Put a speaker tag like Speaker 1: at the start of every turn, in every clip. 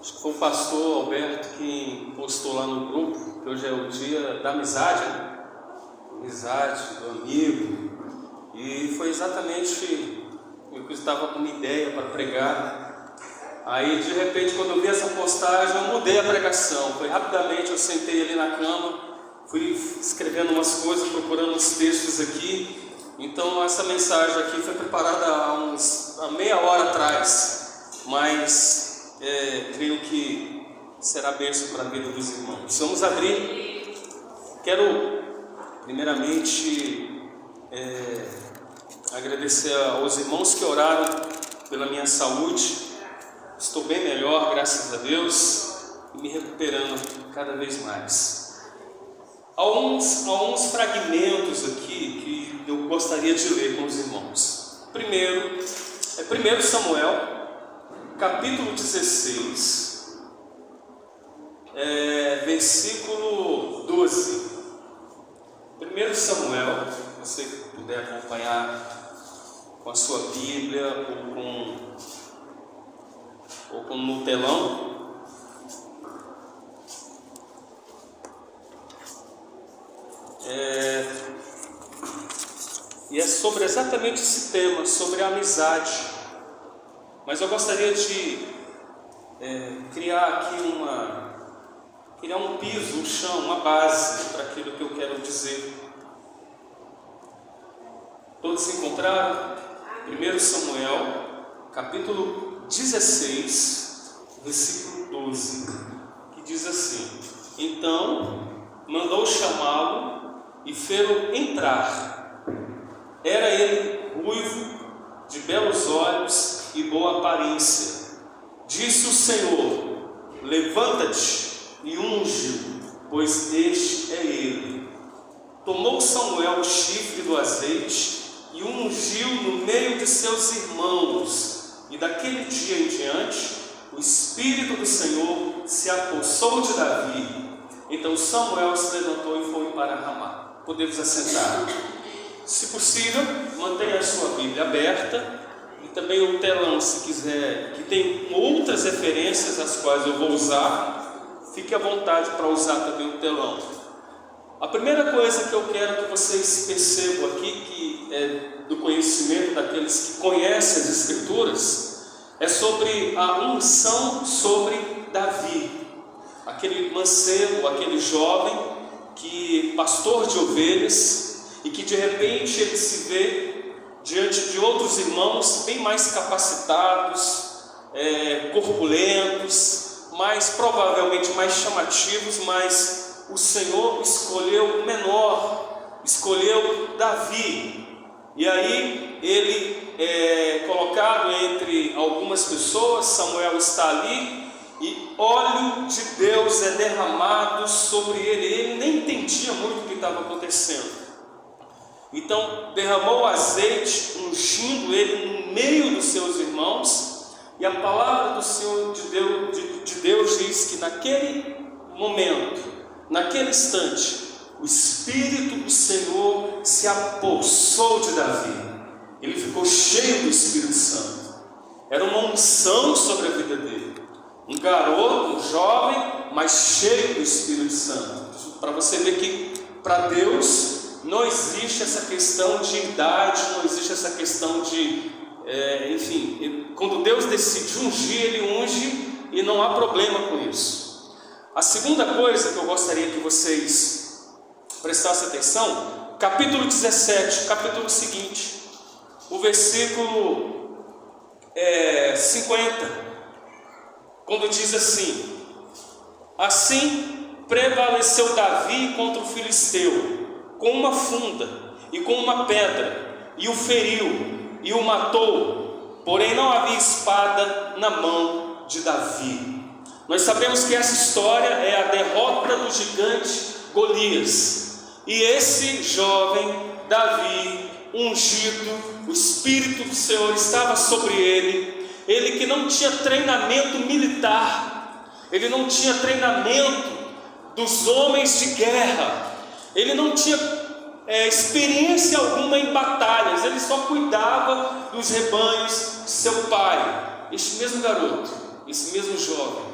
Speaker 1: Acho que foi o pastor Alberto que postou lá no grupo que hoje é o dia da amizade, né? Amizade, do amigo. E foi exatamente eu que estava com uma ideia para pregar. Aí de repente, quando eu vi essa postagem, eu mudei a pregação. Foi rapidamente, eu sentei ali na cama, fui escrevendo umas coisas, procurando uns textos aqui. Então essa mensagem aqui foi preparada há meia hora atrás, mas creio que será bênção para a vida dos irmãos. Vamos abrir. Quero primeiramente agradecer aos irmãos que oraram pela minha saúde. Estou bem melhor, graças a Deus, e me recuperando cada vez mais. Há uns fragmentos aqui que eu gostaria de ler com os irmãos. Primeiro, é 1 Samuel, capítulo 16, versículo 12. 1 Samuel, se você puder acompanhar com a sua Bíblia ou no telão. E é sobre exatamente esse tema, sobre a amizade. Mas eu gostaria de criar um piso, um chão, uma base para aquilo que eu quero dizer. Todos se encontraram? 1 Samuel, capítulo 16, versículo 12, que diz assim: Então mandou chamá-lo e fê-lo entrar. Era ele ruivo, de belos olhos e boa aparência. Disse o Senhor: Levanta-te e unge-o, pois este é ele. Tomou Samuel o chifre do azeite e o ungiu no meio de seus irmãos. E daquele dia em diante, o Espírito do Senhor se apossou de Davi. Então Samuel se levantou e foi para Ramá. Podemos assentar. Se possível, mantenha a sua Bíblia aberta e também o telão, se quiser, que tem outras referências as quais eu vou usar. Fique à vontade para usar também o telão. A primeira coisa que eu quero que vocês percebam aqui, que é do conhecimento daqueles que conhecem as Escrituras, é sobre a unção sobre Davi. Aquele mancebo, aquele jovem, pastor de ovelhas, e que de repente ele se vê diante de outros irmãos bem mais capacitados, corpulentos, provavelmente mais chamativos, mas o Senhor escolheu o menor, escolheu Davi. E aí ele é colocado entre algumas pessoas. Samuel está ali e óleo de Deus é derramado sobre ele. Ele nem entendia muito o que estava acontecendo. Então derramou o azeite, ungindo ele no meio dos seus irmãos. E a palavra do Senhor de Deus diz que naquele momento, naquele instante, o Espírito do Senhor se apossou de Davi. Ele ficou cheio do Espírito Santo. Era uma unção sobre a vida dele. Um garoto, um jovem, mas cheio do Espírito Santo. Para você ver que para Deus não existe essa questão de idade, não existe essa questão de... quando Deus decide ungir, Ele unge e não há problema com isso. A segunda coisa que eu gostaria que vocês prestassem atenção, capítulo 17, capítulo seguinte, o versículo 50, quando diz assim: Assim prevaleceu Davi contra o filisteu, com uma funda e com uma pedra, e o feriu e o matou, porém não havia espada na mão de Davi. Nós sabemos que essa história é a derrota do gigante Golias. E esse jovem Davi, ungido, o Espírito do Senhor estava sobre ele. Ele que não tinha treinamento militar, ele não tinha treinamento dos homens de guerra, ele não tinha experiência alguma em batalhas, ele só cuidava dos rebanhos de seu pai. Este mesmo garoto, esse mesmo jovem,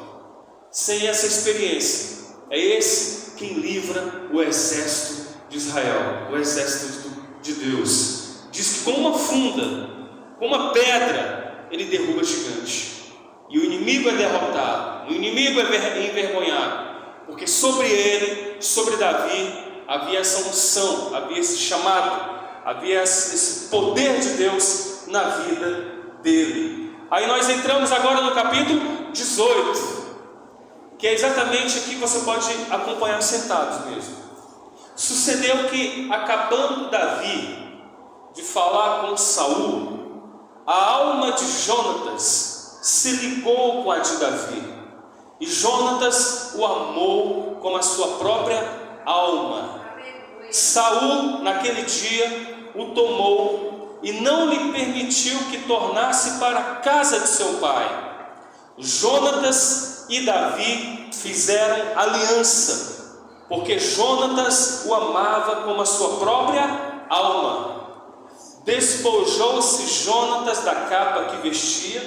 Speaker 1: sem essa experiência. É esse quem livra o exército de Israel, o exército de Deus. Diz que com uma funda, com uma pedra, ele derruba gigante. E o inimigo é derrotado, o inimigo é envergonhado, porque sobre ele, sobre Davi, havia essa unção, havia esse chamado, havia esse poder de Deus na vida dele. Aí nós entramos agora no capítulo 18, que é exatamente aqui que você pode acompanhar sentados mesmo. Sucedeu que, acabando Davi de falar com Saul, a alma de Jonatas se ligou com a de Davi, e Jonatas o amou como a sua própria alma. Saul, naquele dia, o tomou e não lhe permitiu que tornasse para a casa de seu pai. Jonatas e Davi fizeram aliança, porque Jonatas o amava como a sua própria alma. Despojou-se Jonatas da capa que vestia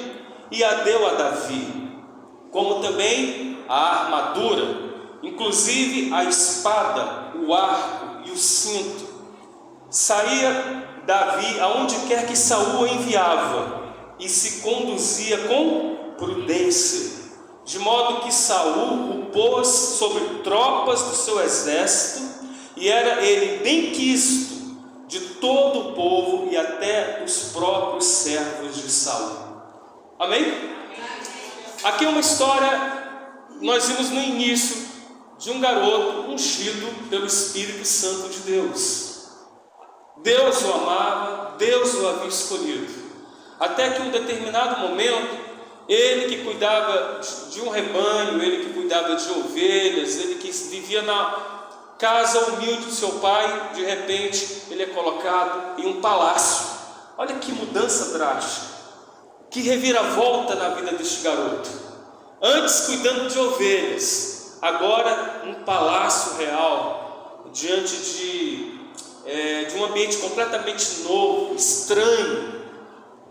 Speaker 1: e a deu a Davi, como também a armadura, inclusive a espada, o arco e o cinto. Saía Davi aonde quer que Saul o enviava e se conduzia com prudência, de modo que Saul o pôs sobre tropas do seu exército, e era ele bem quisto de todo o povo e até dos próprios servos de Saul. Amém? Aqui é uma história, nós vimos no início, de um garoto ungido pelo Espírito Santo de Deus. Deus o amava, Deus o havia escolhido, até que em um determinado momento, ele que cuidava de um rebanho, ele que cuidava de ovelhas, ele que vivia na casa humilde do seu pai, de repente ele é colocado em um palácio. Olha que mudança drástica, que reviravolta na vida deste garoto. Antes cuidando de ovelhas, agora um palácio real, diante de um ambiente completamente novo, estranho,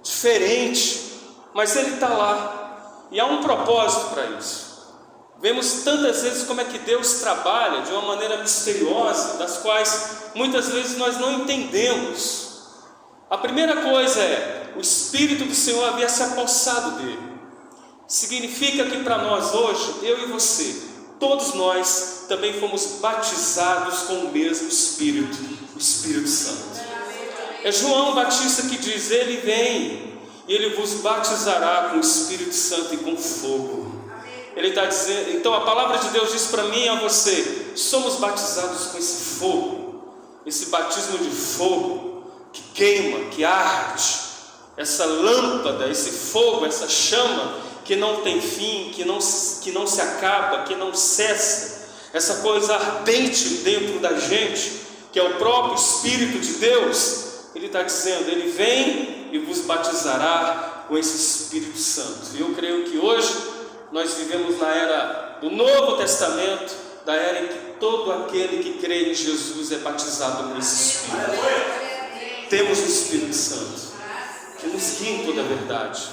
Speaker 1: diferente, mas ele está lá, e há um propósito para isso. Vemos tantas vezes como é que Deus trabalha de uma maneira misteriosa, das quais muitas vezes nós não entendemos. A primeira coisa é, o Espírito do Senhor havia se apossado dele. Significa que para nós hoje, eu e você, todos nós também fomos batizados com o mesmo Espírito, o Espírito Santo. É João Batista que diz, ele vem e ele vos batizará com o Espírito Santo e com fogo. Ele está dizendo, então a palavra de Deus diz para mim e a você, somos batizados com esse fogo, esse batismo de fogo, que queima, que arde, essa lâmpada, esse fogo, essa chama, que não tem fim, que não se acaba, que não cessa, essa coisa ardente dentro da gente, que é o próprio Espírito de Deus. Ele está dizendo, ele vem e vos batizará com esse Espírito Santo. E eu creio que hoje nós vivemos na era do Novo Testamento, da era em que todo aquele que crê em Jesus é batizado com esse Espírito. Temos o Espírito Santo, que nos guia em toda a verdade,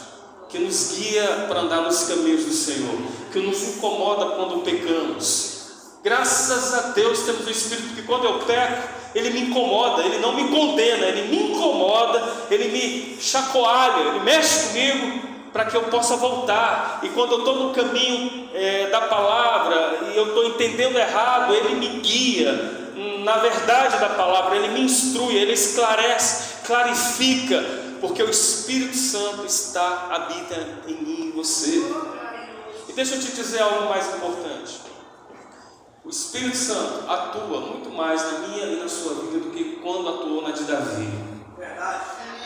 Speaker 1: que nos guia para andar nos caminhos do Senhor, que nos incomoda quando pecamos. Graças a Deus temos o Espírito que quando eu peco, ele me incomoda, ele não me condena, ele me incomoda, ele me chacoalha, ele mexe comigo para que eu possa voltar. E quando eu estou no caminho da palavra e eu estou entendendo errado, ele me guia na verdade da palavra, ele me instrui, ele esclarece, clarifica, porque o Espírito Santo habita em mim e em você. E deixa eu te dizer algo mais importante. O Espírito Santo atua muito mais na minha e na sua vida do que quando atuou na de Davi.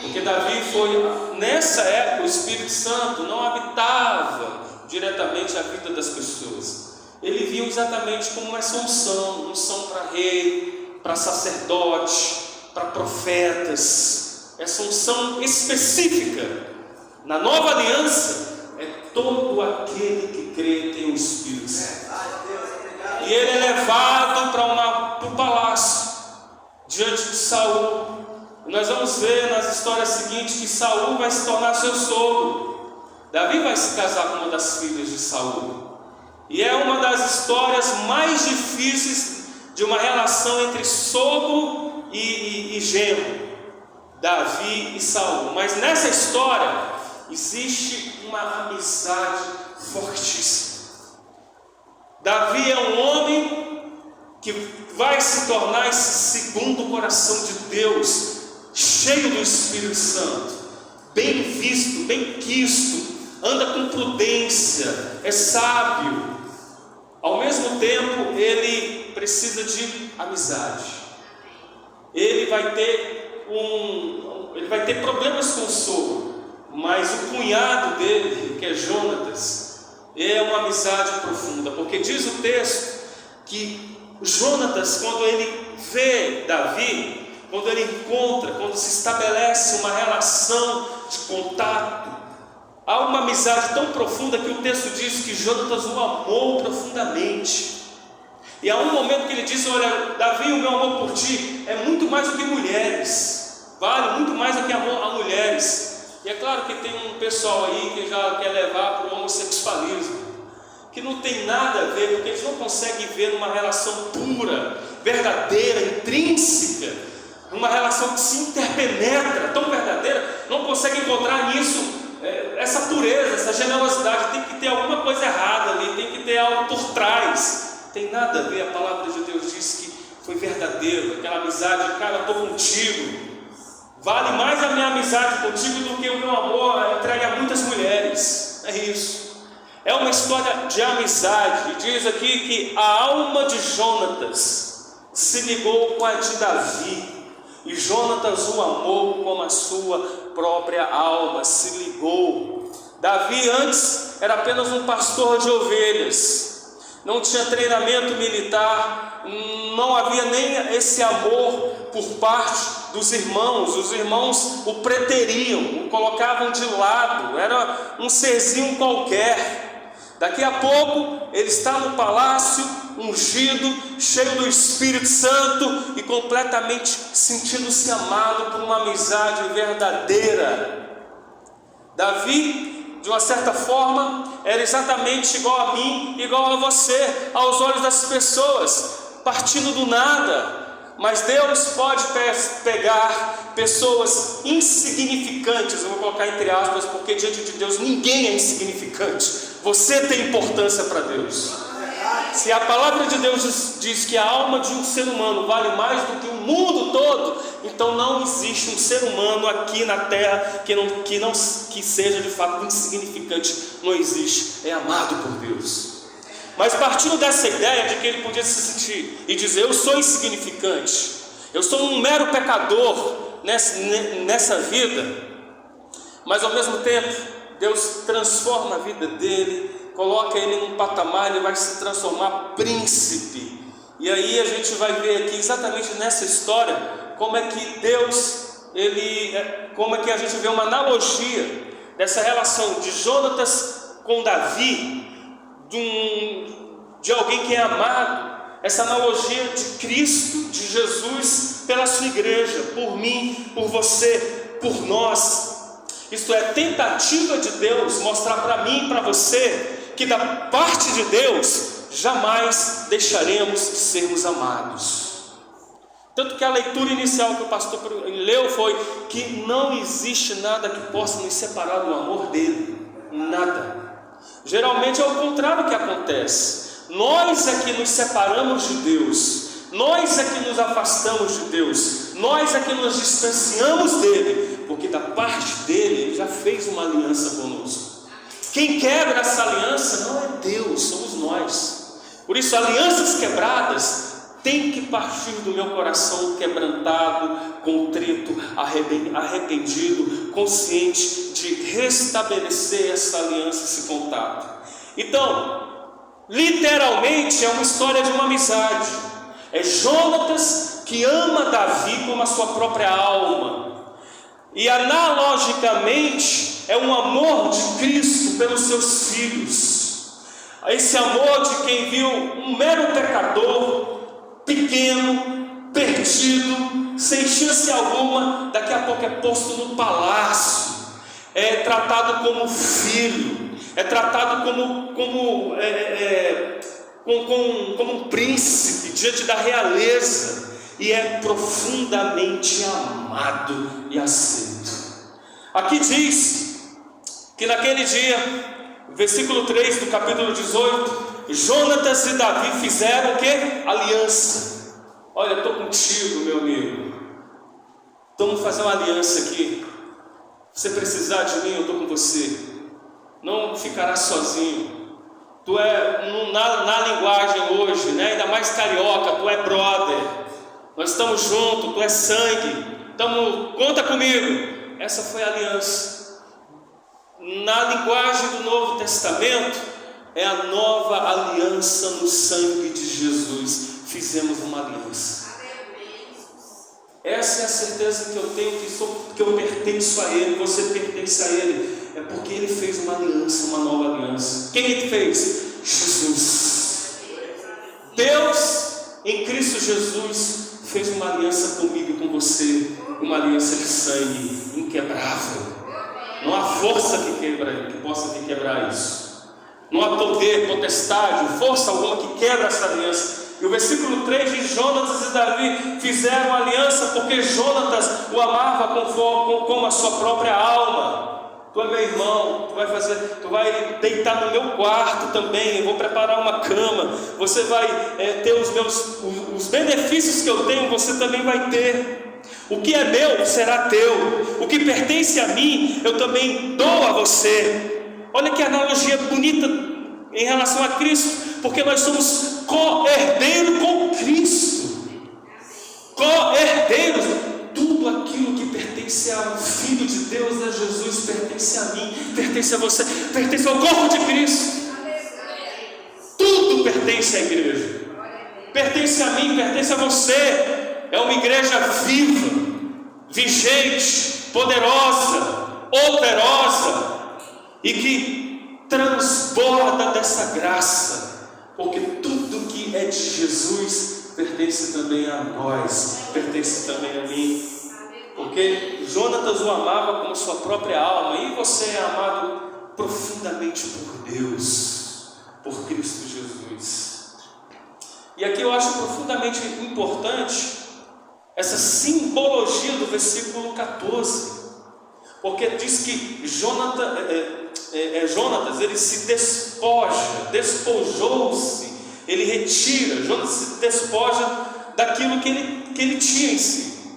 Speaker 1: Porque Davi foi, nessa época, o Espírito Santo não habitava diretamente a vida das pessoas. Ele viu exatamente como essa unção para rei, para sacerdote, para profetas, essa unção específica. Na nova aliança, é todo aquele que crê tem o Espírito Santo. E ele é levado para o palácio, diante de Saul. E nós vamos ver nas histórias seguintes que Saul vai se tornar seu sogro. Davi vai se casar com uma das filhas de Saul. E é uma das histórias mais difíceis de uma relação entre sogro e genro, Davi e Saul. Mas nessa história existe uma amizade fortíssima. Davi é um homem que vai se tornar esse segundo coração de Deus, cheio do Espírito Santo, bem visto, bem quisto, anda com prudência, é sábio. Ao mesmo tempo, ele precisa de amizade. Ele vai ter problemas com o sogro, mas o cunhado dele, que é Jonatas, é uma amizade profunda, porque diz o texto que Jonatas, quando ele vê Davi, quando ele encontra, quando se estabelece uma relação de contato, há uma amizade tão profunda que o texto diz que Jonatas o amou profundamente. E há um momento que ele diz: olha, Davi, o meu amor por ti é muito mais do que mulheres, vale muito mais do que amor a mulheres. E é claro que tem um pessoal aí que já quer levar para o homossexualismo, que não tem nada a ver, porque eles não conseguem ver uma relação pura, verdadeira, intrínseca, uma relação que se interpenetra, tão verdadeira, não consegue encontrar nisso essa pureza, essa generosidade. Tem que ter alguma coisa errada ali, tem que ter algo por trás. Tem nada a ver. A palavra de Deus diz que foi verdadeiro, aquela amizade, cara, eu estou contigo, vale mais a minha amizade contigo do que o meu amor entregue a muitas mulheres. É isso, é uma história de amizade. Diz aqui que a alma de Jonatas se ligou com a de Davi, e Jonatas o amou como a sua própria alma se ligou. Davi antes era apenas um pastor de ovelhas, não tinha treinamento militar, não havia nem esse amor por parte dos irmãos. Os irmãos o preteriam, o colocavam de lado, era um serzinho qualquer. Daqui a pouco ele está no palácio, ungido, cheio do Espírito Santo e completamente sentindo-se amado por uma amizade verdadeira. Davi, de uma certa forma, era exatamente igual a mim, igual a você, aos olhos das pessoas, partindo do nada. Mas Deus pode pegar pessoas insignificantes, eu vou colocar entre aspas, porque diante de Deus ninguém é insignificante. Você tem importância para Deus. Se a palavra de Deus diz que a alma de um ser humano vale mais do que o mundo todo, então não existe um ser humano aqui na terra que seja de fato insignificante. Não existe, é amado por Deus. Mas partindo dessa ideia de que ele podia se sentir e dizer: eu sou insignificante, eu sou um mero pecador nessa vida, mas ao mesmo tempo Deus transforma a vida dele, coloca ele num patamar, ele vai se transformar príncipe. E aí a gente vai ver aqui exatamente nessa história como é que Deus, como é que a gente vê uma analogia dessa relação de Jonatas com Davi, de alguém que é amado, essa analogia de Cristo, de Jesus pela sua igreja, por mim, por você, por nós. Isto é, tentativa de Deus mostrar para mim e para você que da parte de Deus jamais deixaremos de sermos amados. Tanto que a leitura inicial que o pastor leu foi que não existe nada que possa nos separar do amor dele, nada. Geralmente é o contrário que acontece. Nós é que nos separamos de Deus, nós é que nos afastamos de Deus, nós é que nos distanciamos dele, porque da parte dele ele já fez uma aliança conosco. Quem quebra essa aliança não é Deus, somos nós. Por isso, alianças quebradas têm que partir do meu coração quebrantado, contrito, arrependido, consciente de restabelecer essa aliança, esse contato. Então, literalmente é uma história de uma amizade. É Jonatas que ama Davi como a sua própria alma, e analogicamente é um amor de Cristo pelos seus filhos. Esse amor de quem viu um mero pecador, pequeno, perdido, sem chance alguma, daqui a pouco é posto no palácio, é tratado como filho, é tratado como como um príncipe diante da realeza, e é profundamente amado e aceito. Aqui diz que naquele dia, versículo 3 do capítulo 18, Jonatas e Davi fizeram o quê? Aliança. Olha, estou contigo, meu amigo. Vamos fazer uma aliança aqui. Se você precisar de mim, eu estou com você. Não ficará sozinho. Tu é, na linguagem hoje, né? Ainda mais carioca, tu é brother. Nós estamos juntos, tu é sangue. Conta comigo. Essa foi a aliança. Na linguagem do Novo Testamento, é a nova aliança no sangue de Jesus. Fizemos uma aliança. Essa é a certeza que eu tenho, que eu pertenço a Ele, você pertence a Ele. É porque Ele fez uma aliança, uma nova aliança. Quem Ele fez? Jesus. Deus, em Cristo Jesus, fez uma aliança comigo e com você. Uma aliança de sangue, inquebrável. Não há força que possa vir quebrar isso. Não há poder, potestade, força alguma que quebra essa aliança. E o versículo 3 diz: Jonatas e Davi fizeram aliança porque Jonatas o amava como a sua própria alma. Tu é meu irmão, tu vai deitar no meu quarto também, eu vou preparar uma cama, você vai ter os benefícios que eu tenho, você também vai ter. O que é meu será teu, o que pertence a mim, eu também dou a você. Olha que analogia bonita em relação a Cristo, porque nós somos co-herdeiros com Cristo. Co-herdeiros, tudo aquilo que pertence ao Filho de Deus, a Jesus, pertence a mim, pertence a você, pertence ao corpo de Cristo. Tudo pertence à igreja, pertence a mim, pertence a você. É uma igreja viva, vigente, poderosa, operosa, e que transborda dessa graça, porque tudo que é de Jesus pertence também a nós, pertence também a mim, porque Jonatas o amava como sua própria alma, e você é amado profundamente por Deus, por Cristo Jesus. E aqui eu acho profundamente importante essa simbologia do versículo 14, porque diz que Jonatas ele se despojou-se, ele retira, Jonatas se despoja daquilo que ele tinha em si.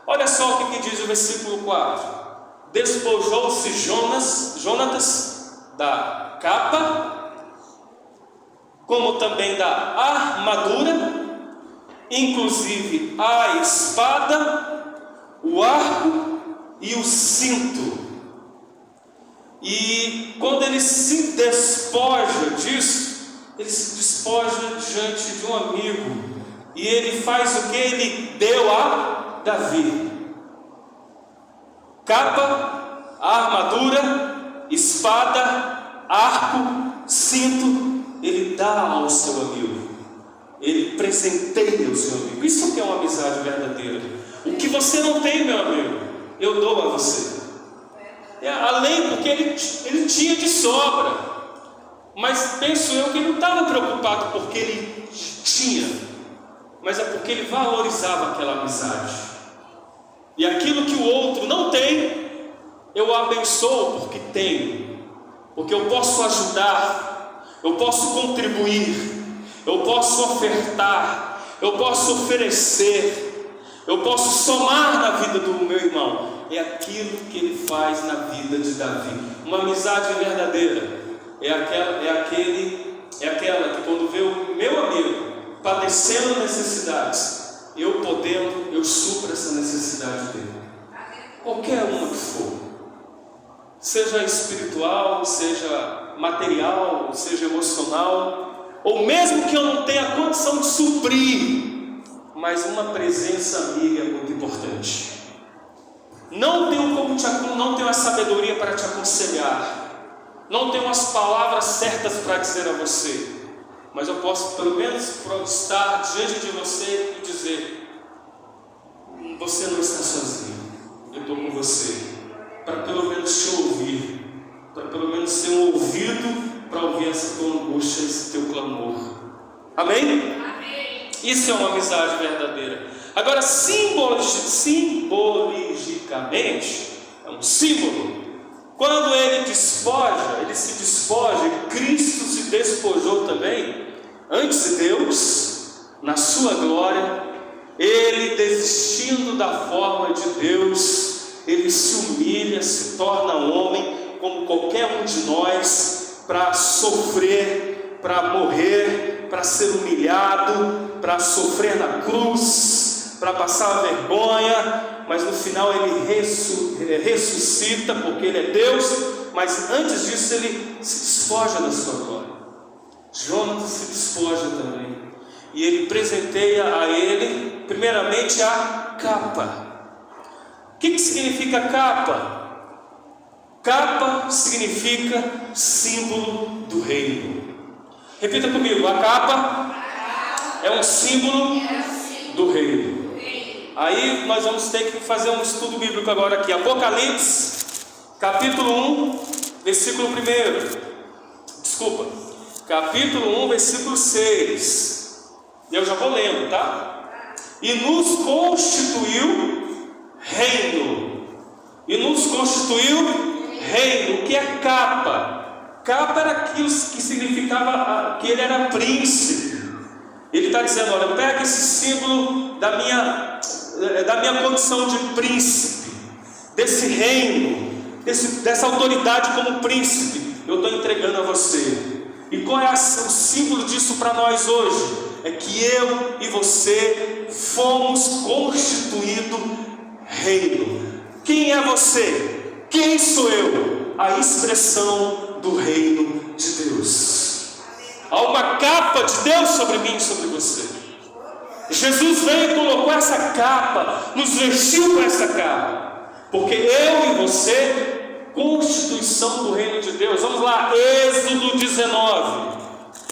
Speaker 1: Olha só o que diz o versículo 4: despojou-se Jonatas da capa, como também da armadura, inclusive a espada, o arco e o cinto. E quando ele se despoja disso, ele se despoja diante de um amigo, e ele faz o que ele deu a Davi: capa, armadura, espada, arco, cinto. Ele dá ao seu amigo, ele presenteia o seu amigo. Isso que é uma amizade verdadeira. O que você não tem, meu amigo, eu dou a você. Além, porque ele tinha de sobra, mas penso eu que ele não estava preocupado porque ele tinha, mas é porque ele valorizava aquela amizade. E aquilo que o outro não tem, eu abençoo porque tenho, porque eu posso ajudar, eu posso contribuir, eu posso ofertar, eu posso oferecer, eu posso somar na vida do meu irmão. É aquilo que ele faz na vida de Davi. Uma amizade verdadeira é aquela que quando vê o meu amigo padecendo necessidades, eu supro essa necessidade dele, qualquer uma que for, seja espiritual, seja material, seja emocional, ou mesmo que eu não tenha condição de suprir, mas uma presença amiga é muito importante. Não tenho a sabedoria para te aconselhar, não tenho as palavras certas para dizer a você, mas eu posso pelo menos estar diante de você e dizer: você não está sozinho, eu estou com você, para pelo menos te ouvir, para pelo menos ser um ouvido para ouvir essa tua angústia, esse teu clamor. Amém? Amém. Isso é uma amizade verdadeira. Agora, simbolicamente, é um símbolo. Quando ele se despoja, Cristo se despojou também, antes de Deus, na sua glória, ele desistindo da forma de Deus, ele se humilha, se torna homem, como qualquer um de nós, para sofrer, para morrer, para ser humilhado, para sofrer na cruz, para passar vergonha, mas no final ele ressuscita, porque ele é Deus, mas antes disso ele se despoja da sua glória. Jonatas se despoja também, e ele presenteia a ele, primeiramente, a capa. O que significa capa? Capa significa símbolo do reino. Repita comigo: a capa é um símbolo do reino. Aí nós vamos ter que fazer um estudo bíblico agora aqui. Apocalipse, capítulo 1, versículo 1. Capítulo 1, versículo 6. E eu já vou lendo, tá? E nos constituiu reino. E nos constituiu reino. O que é capa? Capa era aquilo que significava que ele era príncipe. Ele está dizendo: olha, pega esse símbolo da minha condição de príncipe, desse reino, dessa autoridade como príncipe, eu estou entregando a você. E qual é o símbolo disso para nós hoje? É que eu e você fomos constituídos reino. Quem é você? Quem sou eu? A expressão do reino de Deus. Há uma capa de Deus sobre mim e sobre você. Jesus veio e colocou essa capa, nos vestiu com essa capa, porque eu e você, constituição do reino de Deus. Vamos lá, Êxodo 19,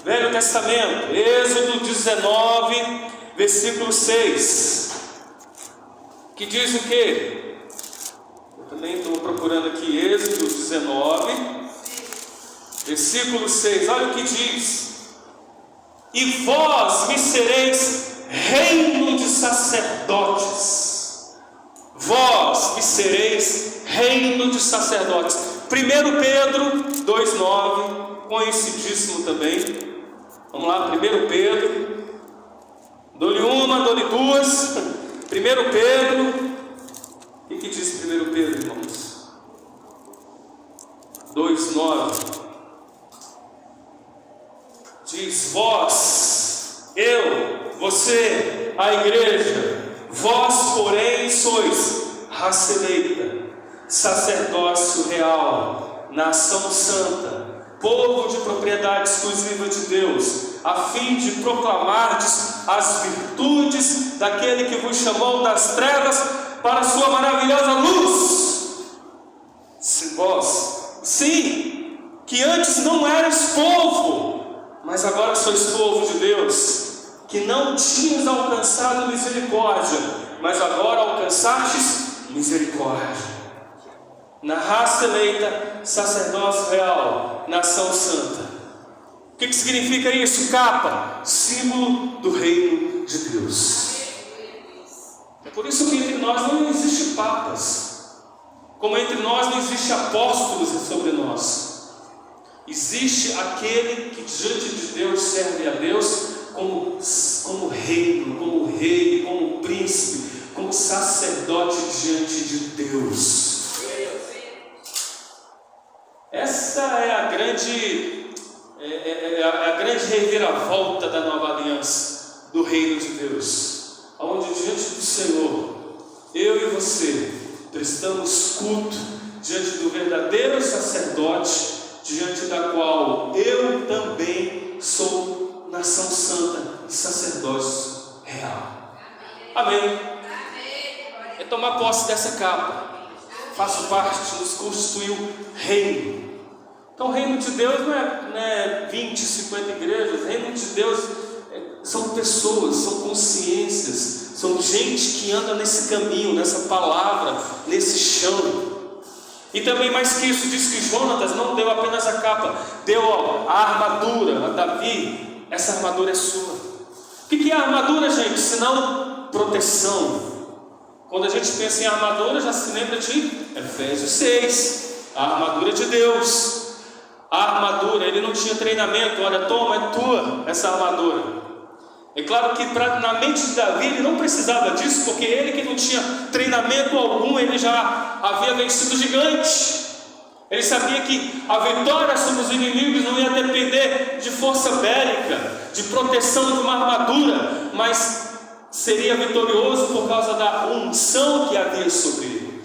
Speaker 1: Velho Testamento, Êxodo 19, versículo 6, que diz o quê? Eu também estou procurando aqui, Êxodo 19, versículo 6, olha o que diz: e vós me sereis reino de sacerdotes. Vós me sereis reino de sacerdotes. 1 Pedro 2,9, conhecidíssimo também. Vamos lá, 1 Pedro. Dou-lhe uma, dou-lhe duas. 1 Pedro. O que diz 1 Pedro, irmãos? 2,9. Diz: vós, eu, você, a igreja, vós, porém, sois raça eleita, sacerdócio real, nação santa, povo de propriedade exclusiva de Deus, a fim de proclamardes as virtudes daquele que vos chamou das trevas para a sua maravilhosa luz. Vós, sim, que antes não erais povo, mas agora sois povo de Deus, que não tinhas alcançado misericórdia, mas agora alcançastes misericórdia. Na raça eleita, sacerdócio real, nação santa. O que significa isso? Capa, símbolo do reino de Deus. É por isso que entre nós não existe papas, como entre nós não existe apóstolos sobre nós. Existe aquele que diante de Deus serve a Deus como reino, como rei, como príncipe, como sacerdote diante de Deus. Essa é a grande reviravolta da nova aliança, do reino de Deus, onde diante do Senhor, eu e você prestamos culto diante do verdadeiro sacerdote, diante da qual eu também sou nação santa e sacerdócio real. Amém. É tomar posse dessa capa. Faço parte, nos constituiu reino. Então o reino de Deus não é 20, 50 igrejas. O reino de Deus são pessoas, são consciências, são gente que anda nesse caminho, nessa palavra, nesse chão. E também mais que isso, diz que Jonatas não deu apenas a capa, deu a armadura a Davi. Essa armadura é sua. O que é a armadura, gente? Senão proteção. Quando a gente pensa em armadura, já se lembra de Efésios 6, a armadura de Deus. A armadura, ele não tinha treinamento. Olha, toma, é tua essa armadura. É claro que na mente de Davi ele não precisava disso, porque ele que não tinha treinamento algum, ele já havia vencido o gigante. Ele sabia que a vitória sobre os inimigos não ia depender de força bélica, de proteção de uma armadura, mas seria vitorioso por causa da unção que havia sobre ele.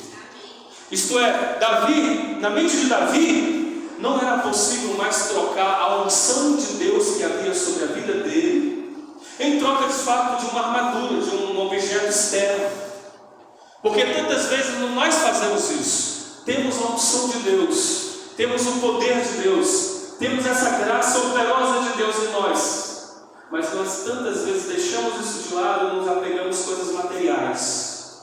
Speaker 1: Isto é, Davi, na mente de Davi, não era possível mais trocar a unção de Deus que havia sobre a vida dele em troca de fato de uma armadura, de um objeto externo. Porque tantas vezes nós fazemos isso. Temos a unção de Deus, temos o poder de Deus, temos essa graça operosa de Deus em nós, mas nós tantas vezes deixamos isso de lado e nos apegamos a coisas materiais.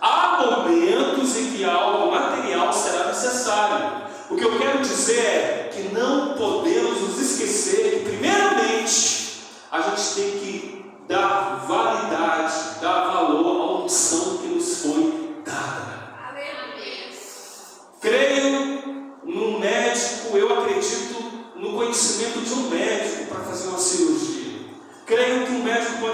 Speaker 1: Há momentos em que algo material será necessário. O que eu quero dizer é que não podemos nos esquecer que, primeiramente, a gente tem que dar validade, dar valor à unção que nos foi dada. Creio no médico, eu acredito no conhecimento de um médico para fazer uma cirurgia. Creio que um médico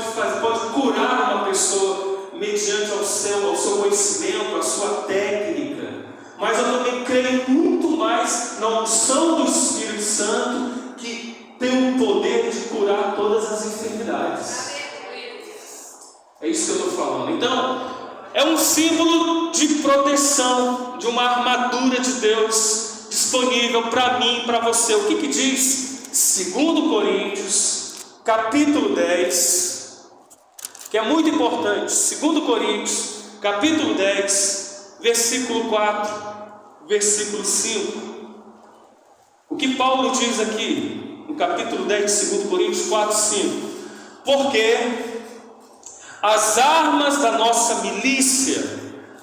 Speaker 1: pode curar uma pessoa mediante ao seu conhecimento, a sua técnica. Mas eu também creio muito mais na unção do Espírito Santo, que tem o poder de curar todas as enfermidades. É isso que eu estou falando. Então, é um símbolo de proteção, de uma armadura de Deus disponível para mim e para você. O que diz 2 Coríntios, capítulo 10, que é muito importante. 2 Coríntios, capítulo 10, versículo 4, versículo 5. O que Paulo diz aqui, no capítulo 10 de 2 Coríntios 4, 5? Porque as armas da nossa milícia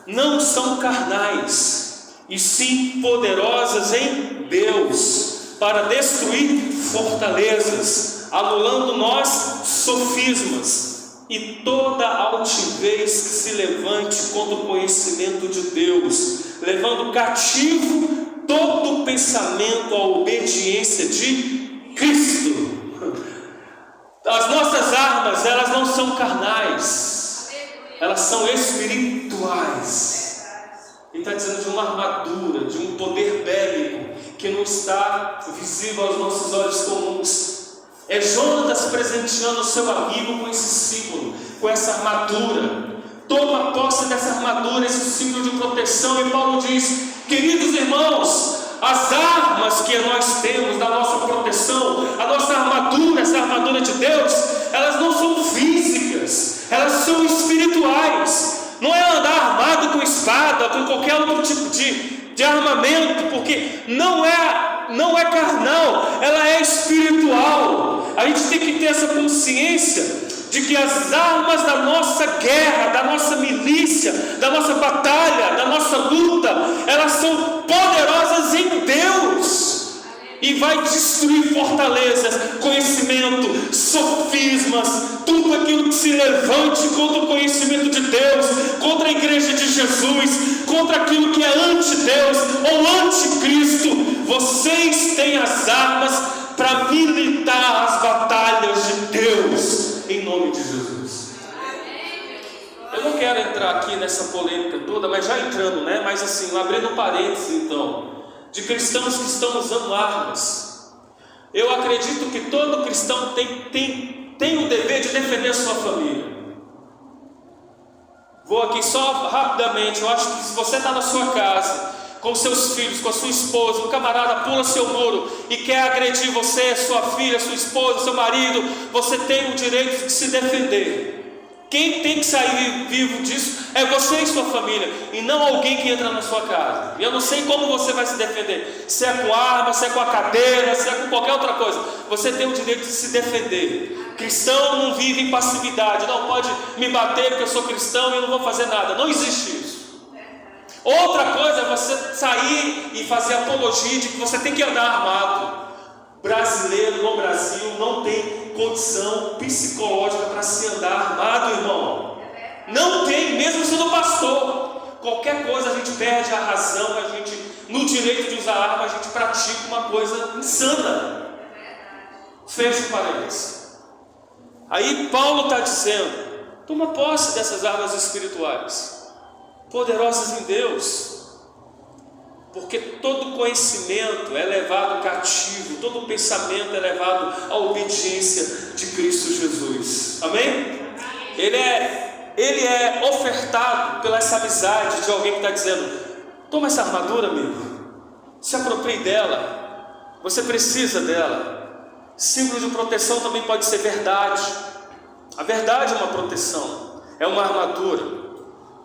Speaker 1: não são carnais, e sim poderosas em Deus, para destruir fortalezas, anulando nós sofismas e toda altivez que se levante contra o conhecimento de Deus, levando cativo todo pensamento à obediência de Cristo. As nossas armas, elas não são carnais, elas são espirituais. Ele está dizendo de uma armadura, de um poder bélico que não está visível aos nossos olhos comuns. É Jonatas presenteando o seu amigo com esse símbolo, com essa armadura. Toma posse dessa armadura, esse símbolo de proteção. E Paulo diz: queridos irmãos, as armas que nós temos da nossa proteção, a nossa armadura, essa armadura de Deus, elas não são físicas, elas são espirituais. Não é andar armado com espada, com qualquer outro tipo de armamento, porque não é carnal, ela é espiritual. A gente tem que ter essa consciência de que as armas da nossa guerra, da nossa milícia, da nossa batalha, da nossa luta, elas são poderosas em Deus e vai destruir fortalezas, conhecimento, sofismas, tudo aquilo que se levante contra o conhecimento de Deus, contra a igreja de Jesus, contra aquilo que é anti-Deus ou anticristo. Vocês têm as armas para militar as batalhas de Deus, em nome de Jesus. Eu não quero entrar aqui nessa polêmica toda, mas já entrando, né? Mas assim, abrindo parênteses então, de cristãos que estão usando armas. Eu acredito que todo cristão tem o dever de defender a sua família. Vou aqui só rapidamente. Eu acho que se você está na sua casa, com seus filhos, com a sua esposa, um camarada pula seu muro e quer agredir você, sua filha, sua esposa, seu marido, você tem o direito de se defender. Quem tem que sair vivo disso é você e sua família, e não alguém que entra na sua casa. E eu não sei como você vai se defender, se é com arma, se é com a cadeira, se é com qualquer outra coisa. Você tem o direito de se defender. Cristão não vive em passividade. Não pode me bater porque eu sou cristão e eu não vou fazer nada. Não existe isso. Outra coisa é você sair e fazer apologia de que você tem que andar armado. Brasileiro no Brasil não tem condição psicológica para se andar armado, irmão. Não tem, mesmo sendo pastor. Qualquer coisa a gente perde a razão, a gente, no direito de usar arma, a gente pratica uma coisa insana. Fecho parênteses. Aí Paulo está dizendo: toma posse dessas armas espirituais, poderosas em Deus. Porque todo conhecimento é levado cativo, todo pensamento é levado à obediência de Cristo Jesus. Amém? Ele é ofertado pela essa amizade de alguém que está dizendo: toma essa armadura, amigo, se aproprie dela, você precisa dela. Símbolo de proteção também pode ser verdade. A verdade é uma proteção, é uma armadura,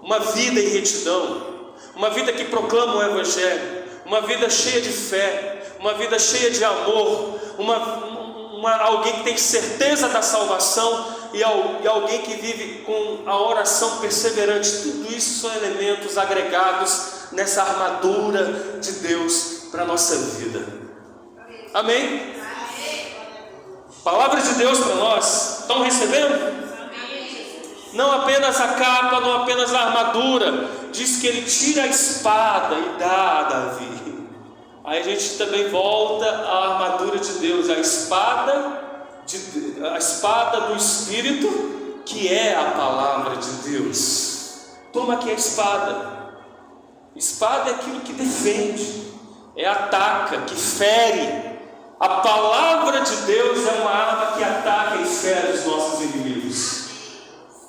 Speaker 1: uma vida em retidão, uma vida que proclama o Evangelho, uma vida cheia de fé, uma vida cheia de amor, alguém que tem certeza da salvação e alguém que vive com a oração perseverante. Tudo isso são elementos agregados nessa armadura de Deus para a nossa vida. Amém? Palavra de Deus para nós. Estão recebendo? Não apenas a capa, não apenas a armadura. Diz que ele tira a espada e dá a Davi. Aí a gente também volta à armadura de Deus, a espada do Espírito, que é a palavra de Deus. Toma aqui a espada. Espada é aquilo que defende, ataca, que fere. A palavra de Deus é uma arma que ataca e fere os nossos inimigos.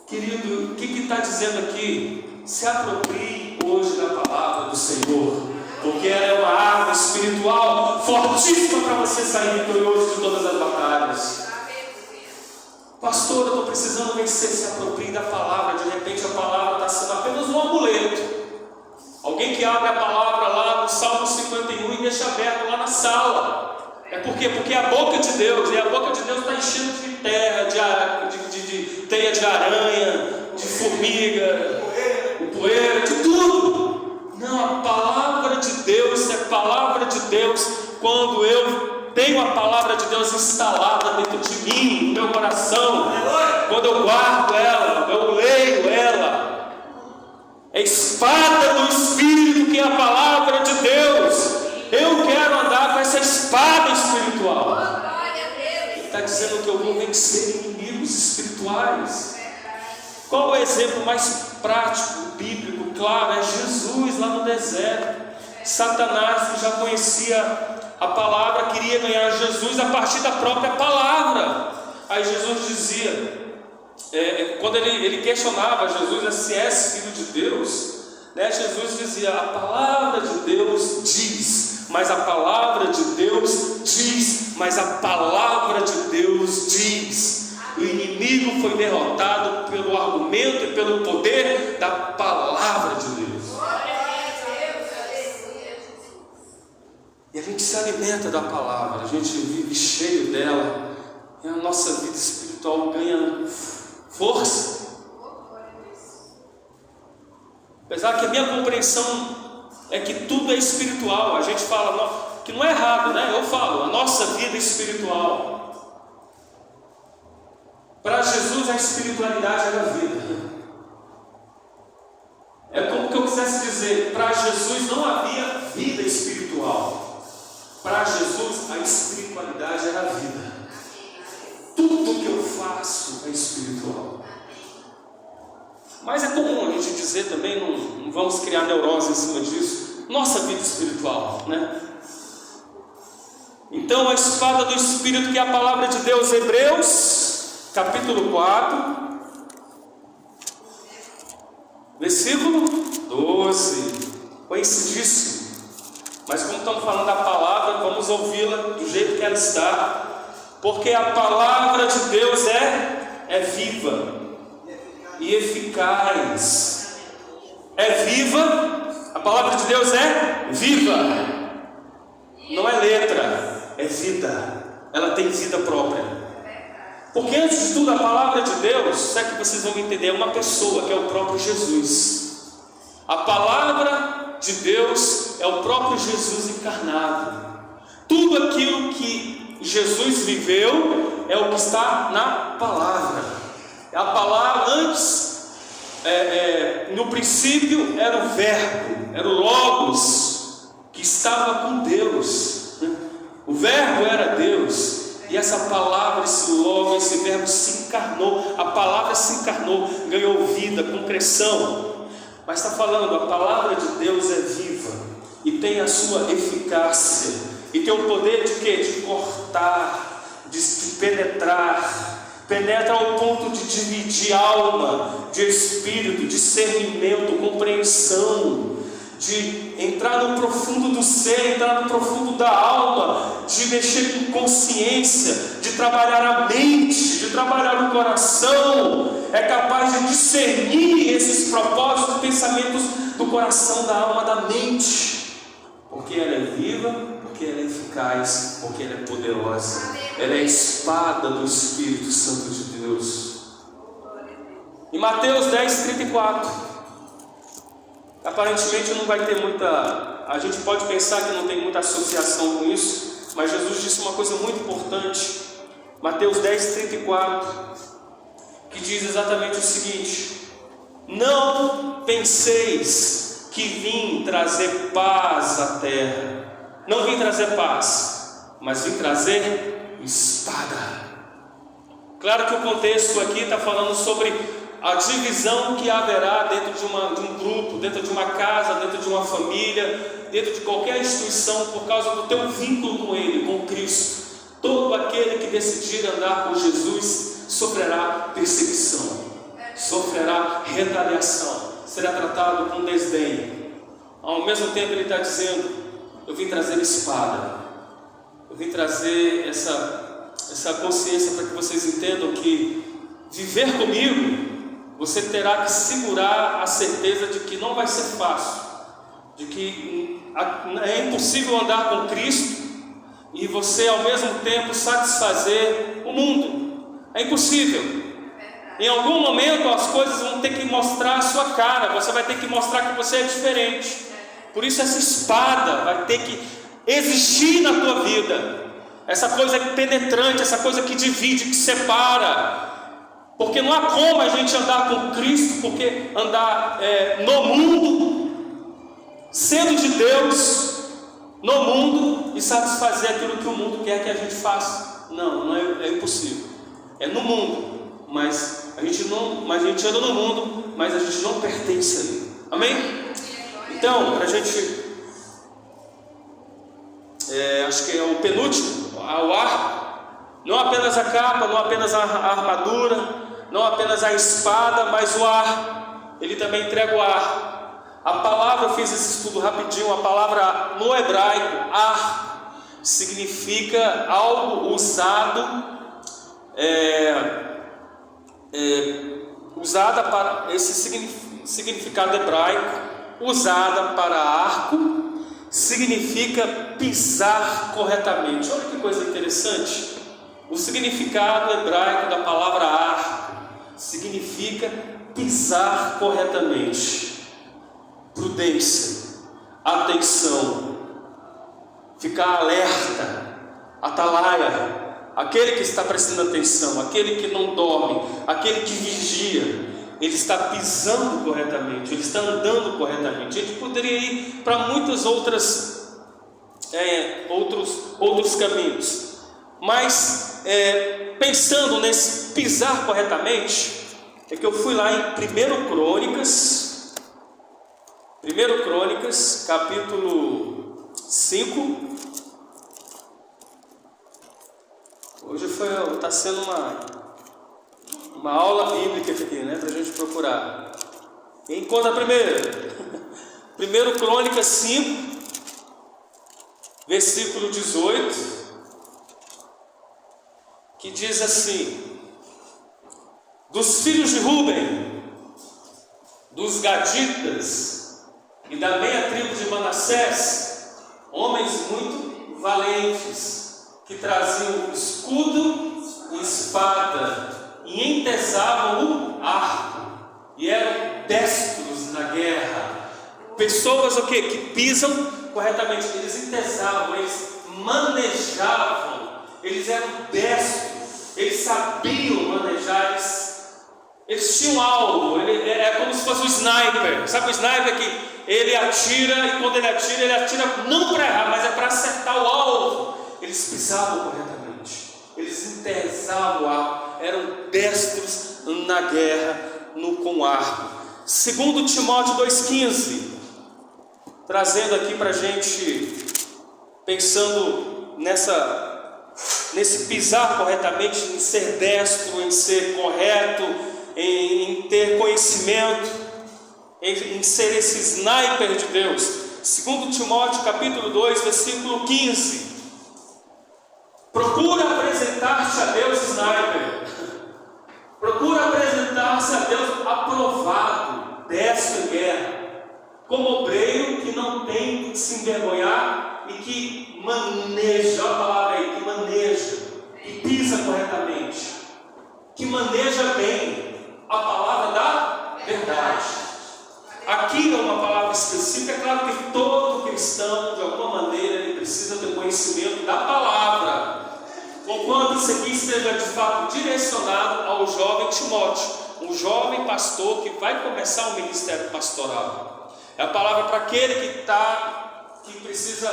Speaker 1: Querido, o que está dizendo aqui? Se aproprie hoje da palavra do Senhor, porque ela é uma arma espiritual fortíssima para você sair vitorioso de todas as batalhas. Pastor, eu estou precisando vencer. Se aproprie da palavra. De repente a palavra está sendo apenas um amuleto. Alguém que abre a palavra lá no Salmo 51 e deixa aberto lá na sala. É por quê? Porque é a boca de Deus, e a boca de Deus está enchendo de terra, de teia de aranha, de formiga, de poeira, de tudo. Não, a palavra de Deus é palavra de Deus quando eu tenho a palavra de Deus instalada dentro de mim, no meu coração, quando eu guardo ela, eu leio ela. É espada do Espírito, que é a palavra de Deus. Eu quero andar com essa espada espiritual. Ele está dizendo que eu vou vencer inimigos espirituais. Qual o exemplo mais prático, bíblico, claro? É Jesus lá no deserto. Satanás, que já conhecia a palavra, queria ganhar Jesus a partir da própria palavra. Aí Jesus dizia, quando ele questionava Jesus se és filho de Deus, Jesus dizia: a palavra de Deus diz. Mas a palavra de Deus diz, mas a palavra de Deus diz. O inimigo foi derrotado pelo argumento e pelo poder da palavra de Deus. E a gente se alimenta da palavra, a gente vive cheio dela, e a nossa vida espiritual ganha força. Apesar que a minha compreensão é que tudo é espiritual. A gente fala que não é errado, né? Eu falo, a nossa vida espiritual. Para Jesus a espiritualidade era a vida. É como que eu quisesse dizer, para Jesus não havia vida espiritual. Para Jesus a espiritualidade era a vida. Tudo que eu faço é espiritual. Mas é comum a gente dizer também, não vamos criar neurose em cima disso, nossa vida espiritual, né? Então a espada do Espírito, que é a palavra de Deus, Hebreus, capítulo 4, versículo 12, conhecidíssimo. Mas como estamos falando da palavra, vamos ouvi-la do jeito que ela está, porque a palavra de Deus é viva e eficaz. É viva, a palavra de Deus é viva, não é letra, é vida, ela tem vida própria. Porque antes de tudo, a palavra de Deus, é que vocês vão entender, é uma pessoa, que é o próprio Jesus. A palavra de Deus é o próprio Jesus encarnado. Tudo aquilo que Jesus viveu é o que está na palavra. A palavra antes, no princípio era o verbo, era o Logos, que estava com Deus. O verbo era Deus. E essa palavra, esse logo, esse verbo se encarnou. A palavra se encarnou, ganhou vida, concreção. Mas está falando, a palavra de Deus é viva e tem a sua eficácia. E tem o poder de quê? De cortar, de penetrar. Penetra ao ponto de dividir alma, de espírito, discernimento, compreensão, de entrar no profundo do ser, entrar no profundo da alma, de mexer com consciência, de trabalhar a mente, de trabalhar o coração. É capaz de discernir esses propósitos, pensamentos do coração, da alma, da mente, porque ela é viva, porque ela é eficaz, porque ela é poderosa. Ela é a espada do Espírito Santo de Deus. Em Mateus 10:34, aparentemente não vai ter muita, a gente pode pensar que não tem muita associação com isso, mas Jesus disse uma coisa muito importante. Mateus 10:34, que diz exatamente o seguinte: não penseis que vim trazer paz à terra. Não vim trazer paz, mas vim trazer espada. Claro que o contexto aqui está falando sobre a divisão que haverá dentro de um grupo, dentro de uma casa, dentro de uma família, dentro de qualquer instituição, por causa do teu vínculo com Ele, com Cristo. Todo aquele que decidir andar com Jesus sofrerá perseguição, sofrerá retaliação, será tratado com desdém. Ao mesmo tempo Ele está dizendo: eu vim trazer espada, eu vim trazer essa consciência para que vocês entendam que viver comigo, você terá que segurar a certeza de que não vai ser fácil, de que é impossível andar com Cristo e você ao mesmo tempo satisfazer o mundo. É impossível. Em algum momento as coisas vão ter que mostrar a sua cara, você vai ter que mostrar que você é diferente. Por isso essa espada vai ter que existir na tua vida, essa coisa penetrante, essa coisa que divide, que separa. Porque não há como a gente andar com Cristo, porque andar no mundo, sendo de Deus, no mundo, e satisfazer aquilo que o mundo quer que a gente faça. Não é impossível. É no mundo, mas a gente anda no mundo, mas a gente não pertence a ele. Amém? Então, para a gente, acho que é o penúltimo, o arco. Não apenas a capa, não apenas a armadura, não apenas a espada, mas o ar. Ele também entrega o ar. A palavra, eu fiz esse estudo rapidinho, a palavra no hebraico, ar, significa algo usado, usada para esse significado hebraico, usada para arco, significa pisar corretamente. Olha que coisa interessante. O significado hebraico da palavra arco significa pisar corretamente, prudência, atenção, ficar alerta, atalaia, aquele que está prestando atenção, aquele que não dorme, aquele que vigia, ele está pisando corretamente, ele está andando corretamente. A gente poderia ir para muitos outros caminhos, mas pensando nesse pisar corretamente, é que eu fui lá em 1 Crônicas, capítulo 5. Hoje está sendo uma aula bíblica aqui, né, para a gente procurar. Quem conta primeiro? 1 Crônicas 5, versículo 18. Que diz assim: dos filhos de Ruben, dos Gaditas e da meia tribo de Manassés, homens muito valentes, que traziam escudo e espada, e entesavam o arco, e eram destros na guerra. Pessoas o quê? Que pisam corretamente. Eles entesavam, eles manejavam, eles eram destros, eles sabiam manejar, eles tinham algo. É como se fosse um sniper. Sabe o sniper que ele atira, e quando ele atira não para errar, mas é para acertar o alvo. Eles pisavam corretamente, eles entesavam o arco, eram destros na guerra com arco. Segundo Timóteo 2,15, trazendo aqui para a gente, pensando nesse pisar corretamente, em ser destro, em ser correto, em ter conhecimento, em ser esse sniper de Deus. Segundo Timóteo capítulo 2, versículo 15, procura apresentar-te a Deus, sniper, procura apresentar-se a Deus aprovado, destro em guerra, como obreiro que não tem que se envergonhar e que maneja, olha a palavra aí, que maneja, que pisa corretamente, que maneja bem a palavra da verdade. Aqui é uma palavra específica. É claro que todo cristão, de alguma maneira, ele precisa ter conhecimento da palavra, conquanto isso aqui esteja de fato direcionado ao jovem Timóteo, um jovem pastor que vai começar o ministério pastoral. É a palavra para aquele que precisa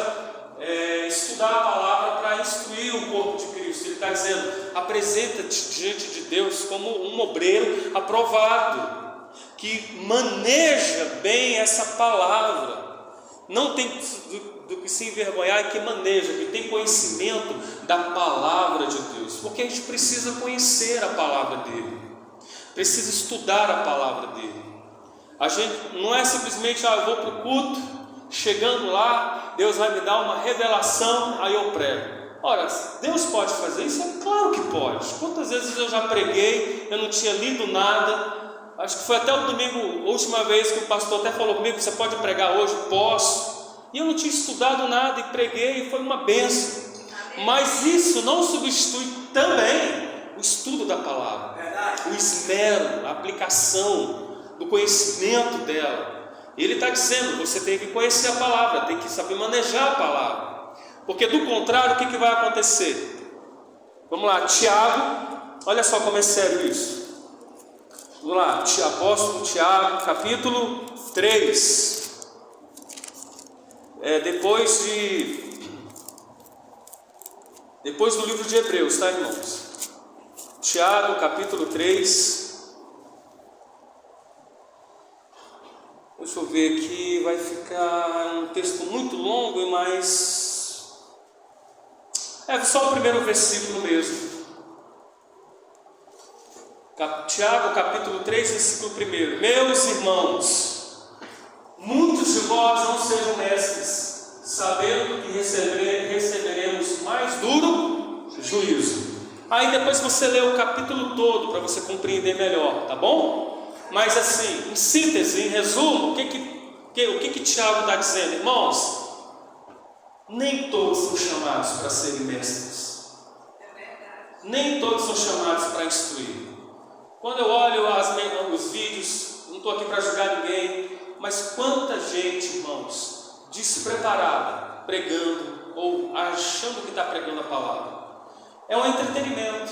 Speaker 1: estudar a palavra para instruir o corpo de Cristo. Ele está dizendo: apresenta-te diante de Deus como um obreiro aprovado, que maneja bem essa palavra, não tem do que se envergonhar, e que maneja, que tem conhecimento da palavra de Deus, porque a gente precisa conhecer a palavra dele, precisa estudar a palavra dele. A gente não é simplesmente, eu vou para o culto, chegando lá, Deus vai me dar uma revelação, aí eu prego. Ora, Deus pode fazer isso? É claro que pode. Quantas vezes eu já preguei, eu não tinha lido nada. Acho que foi até o domingo, a última vez que o pastor até falou comigo: você pode pregar hoje? Posso. E eu não tinha estudado nada e preguei, e foi uma bênção. Mas isso não substitui também o estudo da palavra, o esmero, a aplicação do conhecimento dela. Ele está dizendo: você tem que conhecer a palavra, tem que saber manejar a palavra, porque do contrário, o que vai acontecer? Vamos lá, Tiago, olha só como é sério isso. Vamos lá, apóstolo Tiago, capítulo 3. Depois do livro de Hebreus, tá, irmãos? Tiago, capítulo 3. Deixa eu ver aqui, vai ficar um texto muito longo, mas só o primeiro versículo mesmo. Tiago capítulo 3, versículo 1. Meus irmãos, muitos de vós não sejam mestres, sabendo que receberemos mais duro juízo. Aí depois você lê o capítulo todo para você compreender melhor, tá bom? Mas assim, em síntese, em resumo, o que Tiago está dizendo? Irmãos, nem todos são chamados para serem mestres, nem todos são chamados para instruir. Quando eu olho os vídeos, não estou aqui para julgar ninguém, mas quanta gente, irmãos, despreparada, pregando ou achando que está pregando a palavra. É um entretenimento,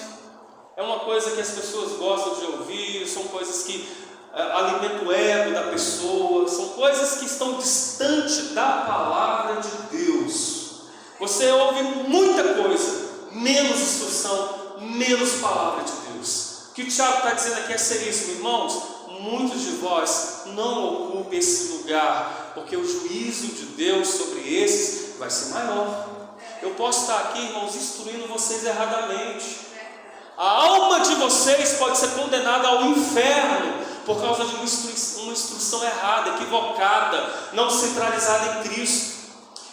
Speaker 1: é uma coisa que as pessoas gostam de ouvir, são coisas que alimentam o ego da pessoa, são coisas que estão distantes da palavra de Deus. Você ouve muita coisa, menos instrução, menos palavra de Deus. O que o Tiago está dizendo aqui é seríssimo, irmãos. Muitos de vós não ocupem esse lugar, porque o juízo de Deus sobre esses vai ser maior. Eu posso estar aqui, irmãos, instruindo vocês erradamente. A alma de vocês pode ser condenada ao inferno por causa de uma instrução errada, equivocada, não centralizada em Cristo.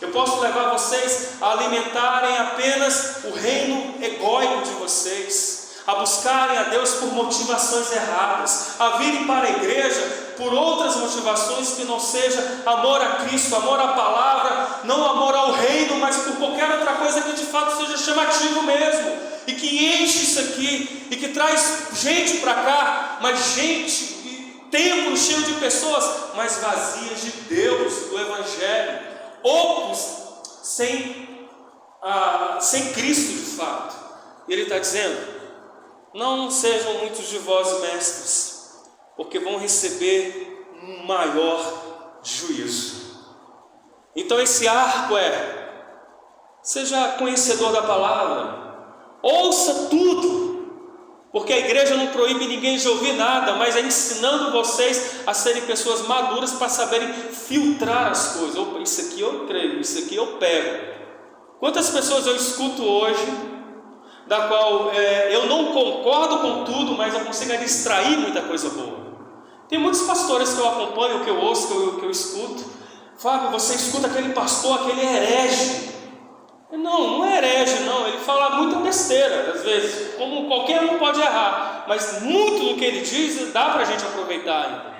Speaker 1: Eu posso levar vocês a alimentarem apenas o reino egóico de vocês, a buscarem a Deus por motivações erradas, a virem para a igreja por outras motivações que não seja amor a Cristo, amor à palavra, não amor ao reino, mas por qualquer outra coisa que de fato seja chamativo mesmo, e que enche isso aqui, e que traz gente para cá, mas gente templo cheio de pessoas, mas vazias de Deus, do Evangelho, outros sem Cristo de fato. E ele está dizendo: não sejam muitos de vós mestres, porque vão receber um maior juízo. Então esse arco seja conhecedor da palavra, ouça tudo, porque a igreja não proíbe ninguém de ouvir nada, mas é ensinando vocês a serem pessoas maduras para saberem filtrar as coisas. Opa, isso aqui eu creio, isso aqui eu pego. Quantas pessoas eu escuto hoje, da qual eu não concordo com tudo, mas eu consigo extrair muita coisa boa. Tem muitos pastores que eu acompanho, que eu ouço, que eu escuto. Fábio, você escuta aquele pastor, aquele herege. Não é herege não, ele fala muita besteira, às vezes, como qualquer um pode errar, mas muito do que ele diz dá para a gente aproveitar ainda.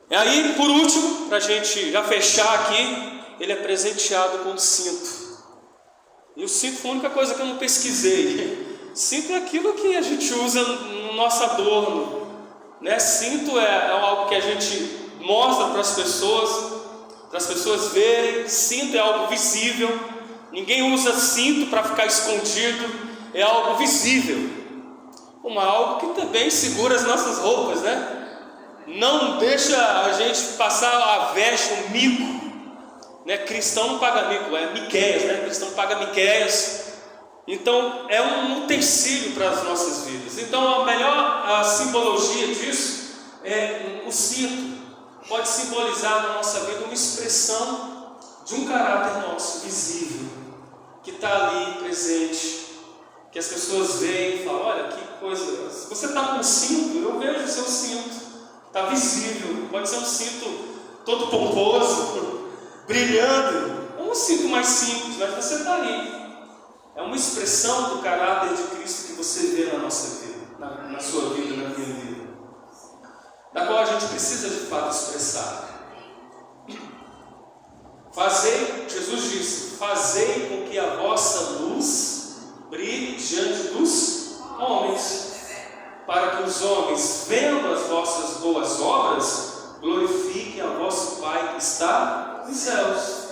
Speaker 1: E aí, por último, para a gente já fechar aqui, ele é presenteado com um cinto. E o cinto foi a única coisa que eu não pesquisei. Cinto é aquilo que a gente usa no nosso adorno, né? Cinto é algo que a gente mostra para as pessoas verem. Cinto é algo visível. Ninguém usa cinto para ficar escondido. É algo visível. Algo que também segura as nossas roupas, né? Não deixa a gente passar a veste, o mico, né? Cristão não paga mico, é Miqueias, né? Cristão paga Miqueias. Então é um utensílio para as nossas vidas. Então a melhor simbologia disso é o cinto. Pode simbolizar na nossa vida uma expressão de um caráter nosso visível, que está ali presente, que as pessoas veem e falam: olha que coisa, se você está com cinto, eu vejo o seu cinto, está visível. Pode ser um cinto todo pomposo, brilhando, ou um cinto mais simples, mas você está ali. É uma expressão do caráter de Cristo que você vê na nossa vida, na sua vida, na minha vida, da qual a gente precisa de fato expressar. Jesus disse: fazei com que a vossa luz brilhe diante dos homens, para que os homens, vendo as vossas boas obras, glorifiquem a vosso Pai que está nos céus.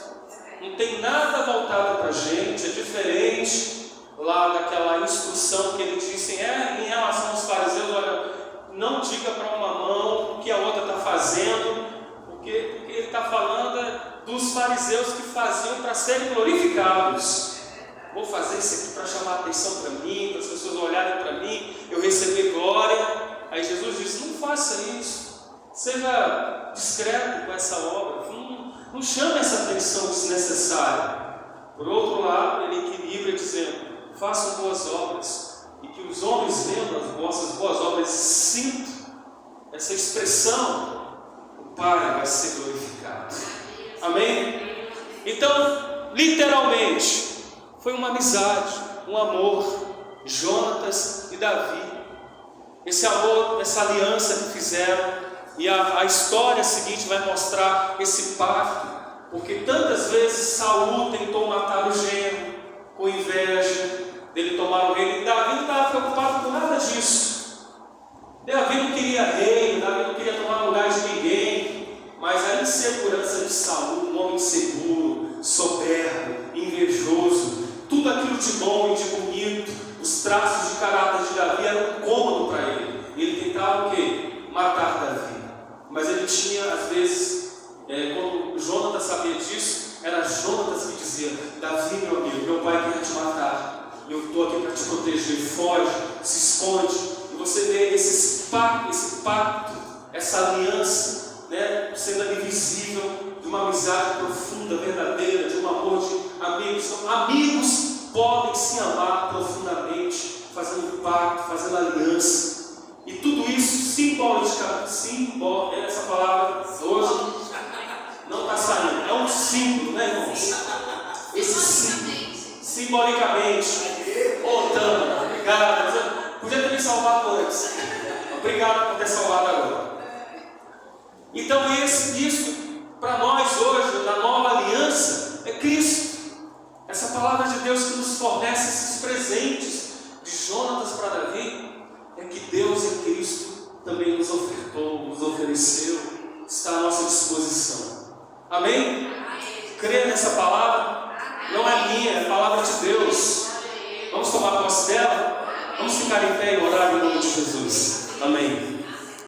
Speaker 1: Não tem nada voltado para a gente, é diferente lá daquela instrução que ele disse em relação aos fariseus: olha, não diga para uma mão o que a outra está fazendo, porque ele está falando dos fariseus que faziam para serem glorificados. Vou fazer isso aqui para chamar a atenção para mim, para as pessoas olharem para mim, eu receber glória. Aí Jesus disse: não faça isso, seja discreto com essa obra, não chame essa atenção desnecessária. Por outro lado, ele equilibra dizendo: façam boas obras, e que os homens vendo as vossas boas obras sintam essa expressão, o Pai vai ser glorificado. Amém? Então, literalmente, foi uma amizade, um amor, Jonatas e Davi. Esse amor, essa aliança que fizeram. E a história seguinte vai mostrar esse pacto, porque tantas vezes Saul tentou matar o genro, com inveja dele tomar o reino, e Davi não estava preocupado com nada disso. Davi não queria reino, Davi não queria tomar lugar de ninguém, mas a insegurança de Saul, um homem inseguro, soberbo, invejoso, tudo aquilo de bom e de bonito, os traços de caráter de Davi eram cômodo para ele. Ele tentava o quê? Matar Davi. Mas ele tinha, às vezes, quando Jonatas sabia disso, era Jonatas que dizia: Davi, meu amigo, meu pai quer te matar, e eu estou aqui para te proteger. Foge, se esconde. E você vê esse pacto, essa aliança, né, sendo ali visível, de uma amizade profunda, verdadeira, de um amor de amigos. Então, amigos podem se amar profundamente, fazendo pacto, fazendo aliança. E tudo isso simbolicamente, essa palavra hoje não está saindo, é um símbolo, né, irmãos? Esse símbolo, simbolicamente, voltando, obrigado, podia ter me salvado antes, obrigado por ter salvado agora. Então isso para nós hoje, na nova aliança, é Cristo, essa palavra de Deus que nos fornece esses presentes de Jonatas para Davi. É que Deus em Cristo também nos estabeleceu, está à nossa disposição. Amém? Crê nessa palavra? Não é minha, é a palavra de Deus. Vamos tomar posse dela? Vamos ficar em pé e orar em nome de Jesus. Amém.